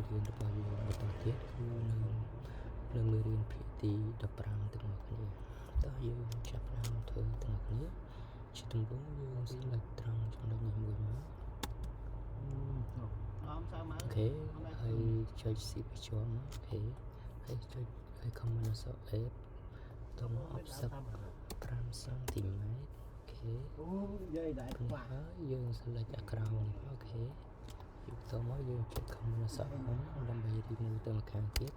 រៀនរបស់យើងបន្តទៀតគឺនៅមេរៀនភាគទី15ទាំងអស់គ្នាតើយើងចាប់ផ្ដើមធ្វើទាំងអស់គ្នាជាដំបូងយើងselectត្រង់ចំណុចនេះមួយមកអូខេហើយចុច shift បញ្ជាប់មកអូខេហើយចុចហើយ command អក្សរ F តមក offset 5 cm អូខេអូយាយដែរខ្វះហើយយើង select អាក្រោមនេះអូខេយកទៅមកយើងចុច command អក្សរ Home ដើម្បី remove ទៅម្ខាងទៀត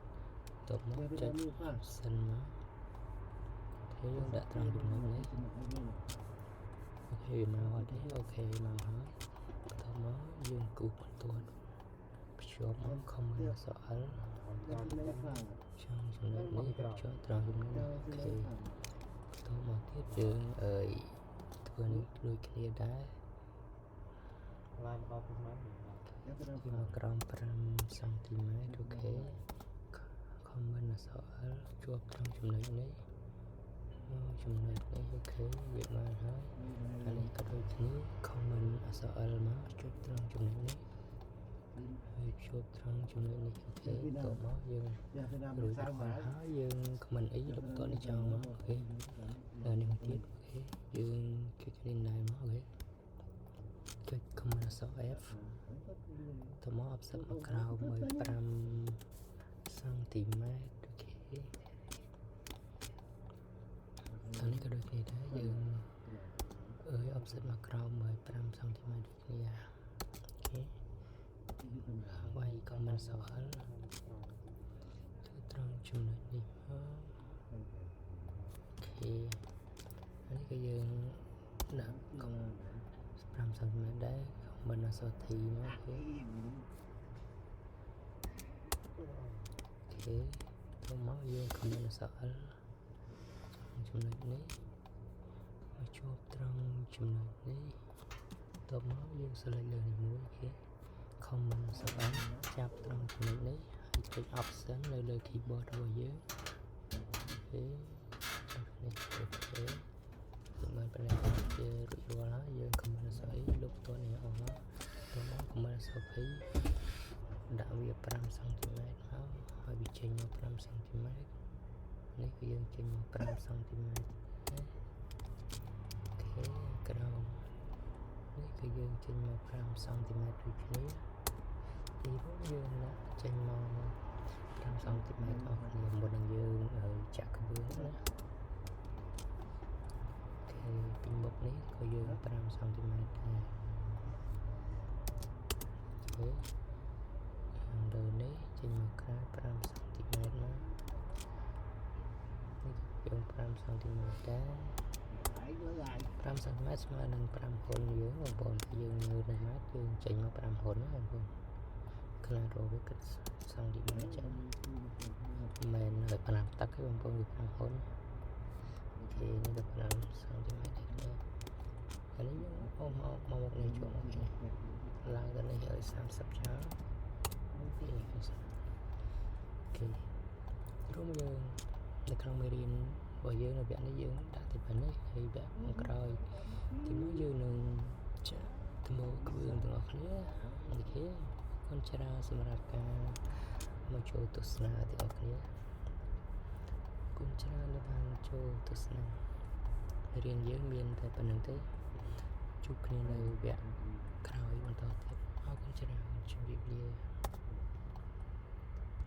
ទៅមកចុច option មកអូខេយើងដាក់ត្រង់ចំណុចនេះអូខេមកអត់ទេអូខេមកហើយទៅមកយើងគូសបន្ទាត់ភ្ជាប់មក command អក្សរ L ចាំចំណុចនេះភ្ជាប់ត្រង់ចំណុចនេះអូខេទៅមកទៀតយើងធ្វើនេះដូចគ្នាដែរឡើងដល់ប្រមាណមកក្រោម5 cm អូខេ command អក្សរ L ជាប់ត្រង់ចំណុចនេះចំណុចនេះអូខេវាបានហើយអានេះក៏ដូចគ្នា command អក្សរ L មកចុចត្រង់ចំណុចនេះហើយជួបត្រង់ចំណុចនេះអូខេតមកយើងរួចបានហើយយើង command E លុបតនេះចោលមកអូខេដល់នេះមកទៀតអូខេយើងចុចនេះដែរមកអូខេចុច command អក្សរ F តមក offset មកក្រោមឲ្យ5 cm អូខេតនេះក៏ដូចគ្នាដែរយើង offset មកក្រោមឲ្យ5 cm ដូចគ្នាអូខេវាយ command អក្សរ L ទៅត្រង់ចំណុចនេះអូខេអានេះក៏យើងដាក់5 cm ដែរ command អក្សរ T មកអូខេទៅមកយើង command អក្សរ L ចំណុចនេះមកជួបត្រង់ចំណុចនេះតមកយើង select លើនេះមួយអូខេ command អក្សរ N ចាប់ត្រង់ចំណុចនេះហើយចុច option នៅលើ keyboard របស់យើងអូខេនេះអូខេបានប្រឡែងជារួចរាល់ហើយយើង command អក្សរ E លុបតនេះអស់មកតមក command អក្សរ P ដាក់វា5 cm មកហើយវាចេញមក5 cm នេះគឺយើងចេញមក5 cm អូខេក្រោមនេះគឺយើងចេញមក5 cm ដូចគ្នាទីនោះយើងដាក់ចេញមក5 cm អស់គ្នាមុននឹងយើងចាក់ក្បឿងណាអូខេពីមុខនេះក៏យើង5 cm ដែរអូខេលើនេះចេញមកក្រៅ5 cm មកនេះយើង5 cm ដែរ5 cm ស្មើនឹង5ហ៊ុនយើងបងប្អូនយើងមើលនៅម៉ែត្រយើងចេញមក5ហ៊ុនណាបងប្អូនខ្លះរកវាគិតសង់ទីម៉ែត្រចឹងមិនមែន5ទឹកទេបងប្អូនវា5ហ៊ុនអូខេនេះក៏5 cm ដែរហើយនេះយើងអស់មកមុខនេះជួបមកនេះឡើងទៅនេះឲ្យ30ចោលអូខេរួមយើងនៅក្នុងមេរៀនរបស់យើងនៅវគ្គនេះយើងដាក់ទៅប៉ុណ្ណេះហើយវគ្គក្រោយទីមួយយើងនឹងចាក់ថ្មក្បឿងទាំងអស់គ្នាអូខេអរគុណច្រើនសម្រាប់ការមកចូលទស្សនាទាំងអស់គ្នាអរគុណច្រើនដែលបានចូលទស្សនារៀនយើងមានតែប៉ុណ្្នឹងទេជួបគ្នានៅវគ្គក្រោយបន្តទៀតអរគុណច្រើន